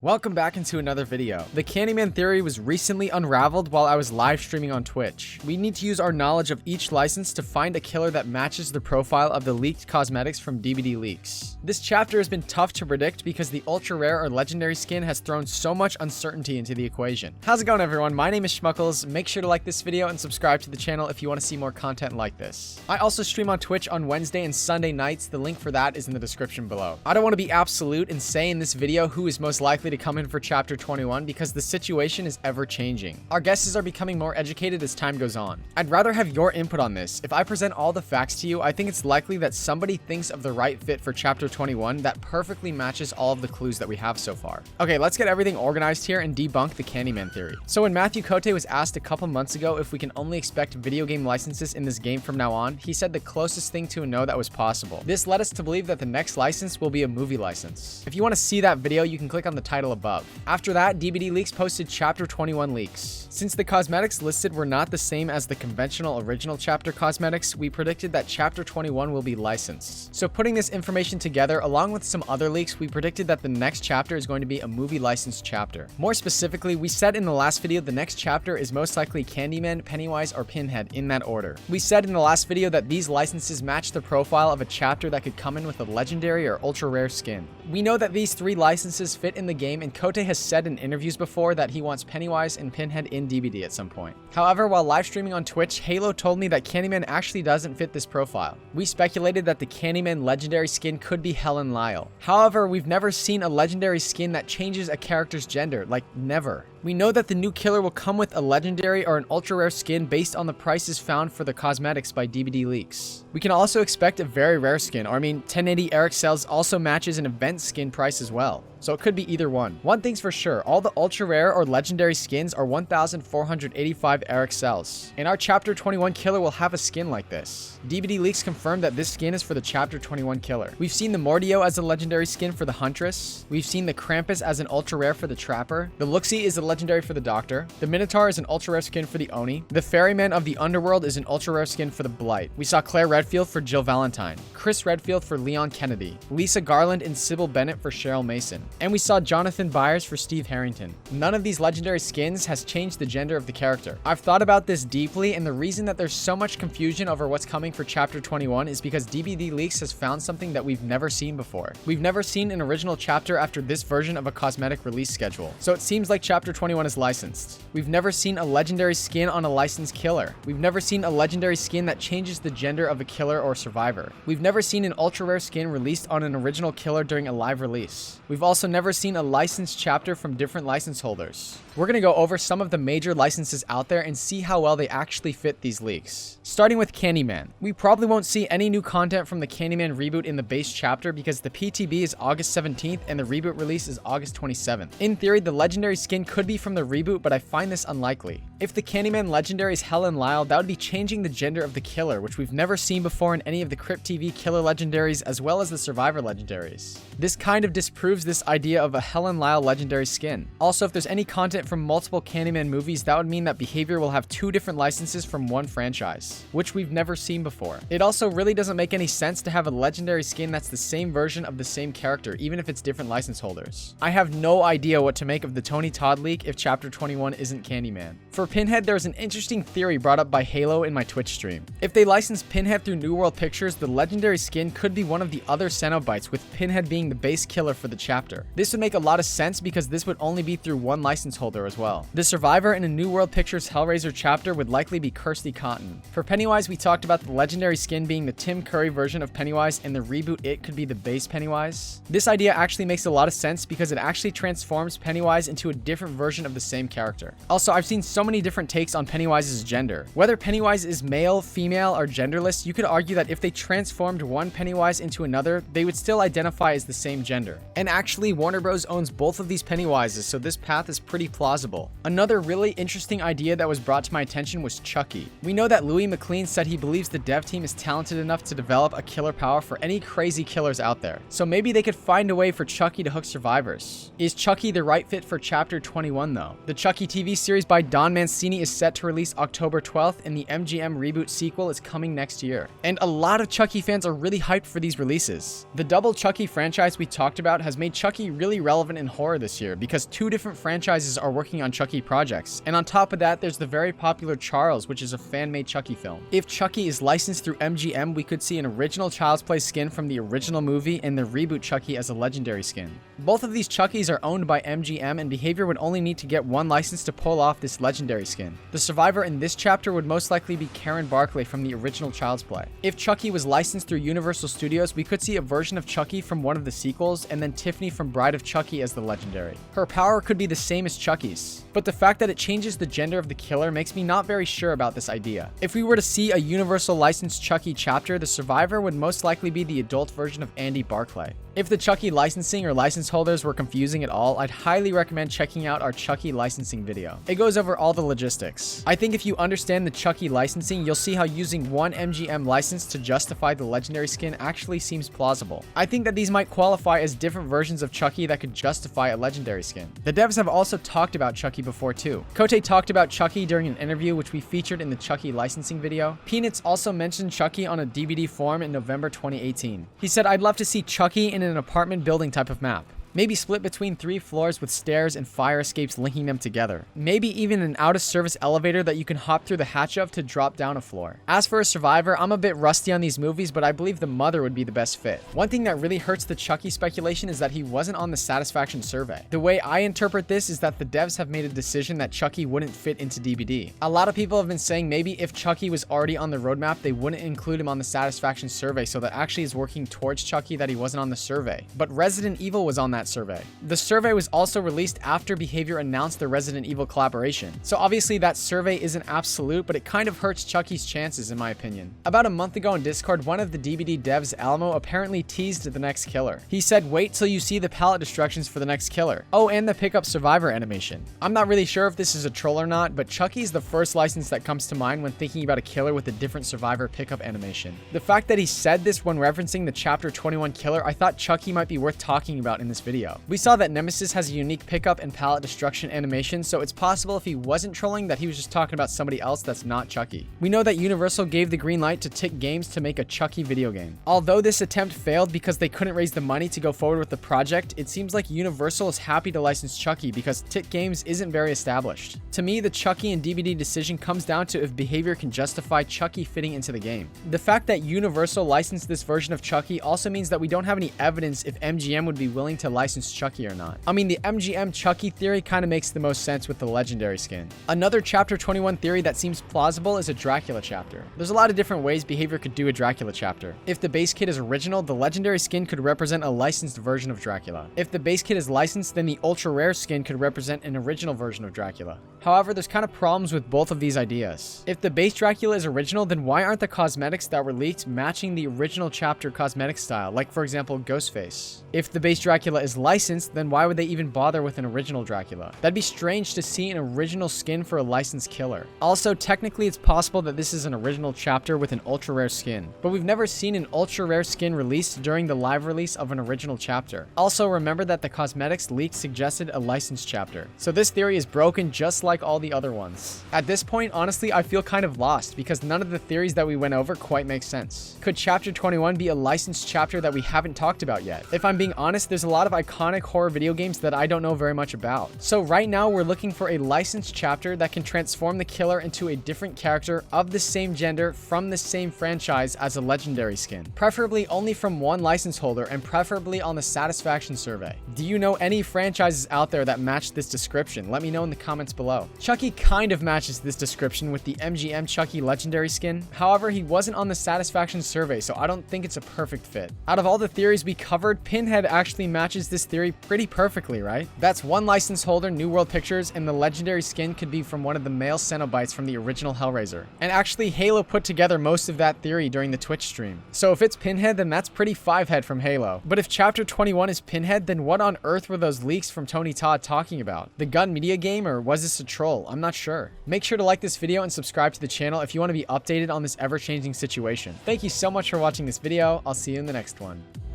Welcome back into another video. The Candyman theory was recently unraveled while I was live streaming on Twitch. We need to use our knowledge of each license to find a killer that matches the profile of the leaked cosmetics from DVD leaks. This chapter has been tough to predict because the ultra rare or legendary skin has thrown so much uncertainty into the equation. How's it going, everyone? My name is Schmuckles. Make sure to like this video and subscribe to the channel if you want to see more content like this. I also stream on Twitch on Wednesday and Sunday nights. The link for that is in the description below. I don't want to be absolute and say in this video who is most likely to come in for chapter 21 because the situation is ever changing. Our guesses are becoming more educated as time goes on. I'd rather have your input on this. If I present all the facts to you, I think it's likely that somebody thinks of the right fit for chapter 21 that perfectly matches all of the clues that we have so far. Okay, let's get everything organized here and debunk the Candyman theory. So when Matthew Cote was asked a couple months ago if we can only expect video game licenses in this game from now on, he said the closest thing to a no that was possible. This led us to believe that the next license will be a movie license. If you want to see that video, you can click on the title above. After that, DVD Leaks posted Chapter 21 leaks. Since the cosmetics listed were not the same as the conventional original chapter cosmetics, we predicted that Chapter 21 will be licensed. So putting this information together, along with some other leaks, we predicted that the next chapter is going to be a movie licensed chapter. More specifically, we said in the last video the next chapter is most likely Candyman, Pennywise, or Pinhead in that order. We said in the last video that these licenses match the profile of a chapter that could come in with a legendary or ultra rare skin. We know that these three licenses fit in the game, and Cote has said in interviews before that he wants Pennywise and Pinhead in DVD at some point. However, while live streaming on Twitch, Halo told me that Candyman actually doesn't fit this profile. We speculated that the Candyman legendary skin could be Helen Lyle. However, we've never seen a legendary skin that changes a character's gender, like never. We know that the new killer will come with a legendary or an ultra rare skin based on the prices found for the cosmetics by DVD Leaks. We can also expect a very rare skin, or 1080 Eric Cells also matches an event skin price as well. So it could be either one. One thing's for sure, all the ultra rare or legendary skins are 1,485 Eric Cells. And our Chapter 21 killer will have a skin like this. DVD Leaks confirmed that this skin is for the Chapter 21 killer. We've seen the Mordio as a legendary skin for the Huntress. We've seen the Krampus as an ultra rare for the Trapper. The Looksee is a legendary for the Doctor. The Minotaur is an ultra rare skin for the Oni. The Ferryman of the Underworld is an ultra rare skin for the Blight. We saw Claire Redfield for Jill Valentine, Chris Redfield for Leon Kennedy, Lisa Garland and Sybil Bennett for Cheryl Mason, and we saw Jonathan Byers for Steve Harrington. None of these legendary skins has changed the gender of the character. I've thought about this deeply, and the reason that there's so much confusion over what's coming for Chapter 21 is because DVD Leaks has found something that we've never seen before. We've never seen an original chapter after this version of a cosmetic release schedule, so it seems like Chapter 21 is licensed. We've never seen a legendary skin on a licensed killer. We've never seen a legendary skin that changes the gender of a killer or survivor. We've never seen an ultra rare skin released on an original killer during a live release. We've also never seen a licensed chapter from different license holders. We're going to go over some of the major licenses out there and see how well they actually fit these leaks. Starting with Candyman. We probably won't see any new content from the Candyman reboot in the base chapter because the PTB is August 17th and the reboot release is August 27th. In theory, the legendary skin could be from the reboot, but I find this unlikely. If the Candyman legendary is Helen Lyle, that would be changing the gender of the killer, which we've never seen before in any of the Crypt TV killer legendaries as well as the Survivor legendaries. This kind of disproves this idea of a Helen Lyle legendary skin. Also, if there's any content from multiple Candyman movies, that would mean that Behavior will have two different licenses from one franchise, which we've never seen before. It also really doesn't make any sense to have a legendary skin that's the same version of the same character, even if it's different license holders. I have no idea what to make of the Tony Todd leak if Chapter 21 isn't Candyman. For Pinhead, there's an interesting theory brought up by Halo in my Twitch stream. If they license Pinhead through New World Pictures, the legendary skin could be one of the other Cenobites, with Pinhead being the base killer for the chapter. This would make a lot of sense because this would only be through one license holder as well. The survivor in a New World Pictures Hellraiser chapter would likely be Kirsty Cotton. For Pennywise, we talked about the legendary skin being the Tim Curry version of Pennywise, and the reboot It could be the base Pennywise. This idea actually makes a lot of sense because it actually transforms Pennywise into a different version of the same character. Also, I've seen so many different takes on Pennywise's gender. Whether Pennywise is male, female, or genderless, you could argue that if they transformed one Pennywise into another, they would still identify as the same gender. And actually, Warner Bros. Owns both of these Pennywises, so this path is pretty plausible. Another really interesting idea that was brought to my attention was Chucky. We know that Louis McLean said he believes the dev team is talented enough to develop a killer power for any crazy killers out there. So maybe they could find a way for Chucky to hook survivors. Is Chucky the right fit for Chapter 21? 2021 though. The Chucky TV series by Don Mancini is set to release October 12th, and the MGM reboot sequel is coming next year. And a lot of Chucky fans are really hyped for these releases. The double Chucky franchise we talked about has made Chucky really relevant in horror this year because 2 different franchises are working on Chucky projects. And on top of that, there's the very popular Charles, which is a fan-made Chucky film. If Chucky is licensed through MGM, we could see an original Child's Play skin from the original movie and the reboot Chucky as a legendary skin. Both of these Chuckies are owned by MGM, and Behavior would only need to get 1 license to pull off this legendary skin. The survivor in this chapter would most likely be Karen Barclay from the original Child's Play. If Chucky was licensed through Universal Studios, we could see a version of Chucky from one of the sequels, and then Tiffany from Bride of Chucky as the legendary. Her power could be the same as Chucky's, but the fact that it changes the gender of the killer makes me not very sure about this idea. If we were to see a Universal licensed Chucky chapter, the survivor would most likely be the adult version of Andy Barclay. If the Chucky licensing or license holders were confusing at all, I'd highly recommend checking out our Chucky licensing video. It goes over all the logistics. I think if you understand the Chucky licensing, you'll see how using 1 MGM license to justify the legendary skin actually seems plausible. I think that these might qualify as different versions of Chucky that could justify a legendary skin. The devs have also talked about Chucky before too. Kote talked about Chucky during an interview which we featured in the Chucky licensing video. Peanuts also mentioned Chucky on a DVD form in November 2018. He said, "I'd love to see Chucky in an apartment building type of map. Maybe split between 3 floors with stairs and fire escapes linking them together. Maybe even an out-of-service elevator that you can hop through the hatch of to drop down a floor." As for a survivor, I'm a bit rusty on these movies, but I believe the mother would be the best fit. One thing that really hurts the Chucky speculation is that he wasn't on the satisfaction survey. The way I interpret this is that the devs have made a decision that Chucky wouldn't fit into DBD. A lot of people have been saying maybe if Chucky was already on the roadmap, they wouldn't include him on the satisfaction survey, so that actually is working towards Chucky that he wasn't on the survey. But Resident Evil was on that survey. The survey was also released after Behavior announced the Resident Evil collaboration. So obviously that survey isn't absolute, but it kind of hurts Chucky's chances in my opinion. About a month ago on Discord, one of the DBD devs, Alamo, apparently teased the next killer. He said, "Wait till you see the palette destructions for the next killer. Oh, and the pickup survivor animation." I'm not really sure if this is a troll or not, but Chucky's the first license that comes to mind when thinking about a killer with a different survivor pickup animation. The fact that he said this when referencing the Chapter 21 killer, I thought Chucky might be worth talking about in this video. We saw that Nemesis has a unique pickup and palette destruction animation, so it's possible if he wasn't trolling that he was just talking about somebody else that's not Chucky. We know that Universal gave the green light to Tick Games to make a Chucky video game. Although this attempt failed because they couldn't raise the money to go forward with the project, it seems like Universal is happy to license Chucky because Tick Games isn't very established. To me, the Chucky and DBD decision comes down to if Behavior can justify Chucky fitting into the game. The fact that Universal licensed this version of Chucky also means that we don't have any evidence if MGM would be willing to license Chucky or not. I mean, the MGM Chucky theory kind of makes the most sense with the legendary skin. Another Chapter 21 theory that seems plausible is a Dracula chapter. There's a lot of different ways Behavior could do a Dracula chapter. If the base kit is original, the legendary skin could represent a licensed version of Dracula. If the base kit is licensed, then the ultra rare skin could represent an original version of Dracula. However, there's kind of problems with both of these ideas. If the base Dracula is original, then why aren't the cosmetics that were leaked matching the original chapter cosmetic style, like for example Ghostface? If the base Dracula is licensed, then why would they even bother with an original Dracula? That'd be strange to see an original skin for a licensed killer. Also, technically it's possible that this is an original chapter with an ultra rare skin, but we've never seen an ultra rare skin released during the live release of an original chapter. Also, remember that the cosmetics leak suggested a licensed chapter, so this theory is broken just like all the other ones. At this point, honestly, I feel kind of lost because none of the theories that we went over quite make sense. Could Chapter 21 be a licensed chapter that we haven't talked about yet? If I'm being honest, there's a lot of iconic horror video games that I don't know very much about. So right now we're looking for a licensed chapter that can transform the killer into a different character of the same gender from the same franchise as a legendary skin. Preferably only from one license holder and preferably on the satisfaction survey. Do you know any franchises out there that match this description? Let me know in the comments below. Chucky kind of matches this description with the MGM Chucky legendary skin. However, he wasn't on the satisfaction survey, so I don't think it's a perfect fit. Out of all the theories we covered, Pinhead actually matches this theory pretty perfectly, right? That's one license holder, New World Pictures, and the legendary skin could be from one of the male Cenobites from the original Hellraiser. And actually, Halo put together most of that theory during the Twitch stream. So if it's Pinhead, then that's pretty Fivehead from Halo. But if Chapter 21 is Pinhead, then what on earth were those leaks from Tony Todd talking about? The Gun Media game, or was this a troll? I'm not sure. Make sure to like this video and subscribe to the channel if you want to be updated on this ever-changing situation. Thank you so much for watching this video. I'll see you in the next one.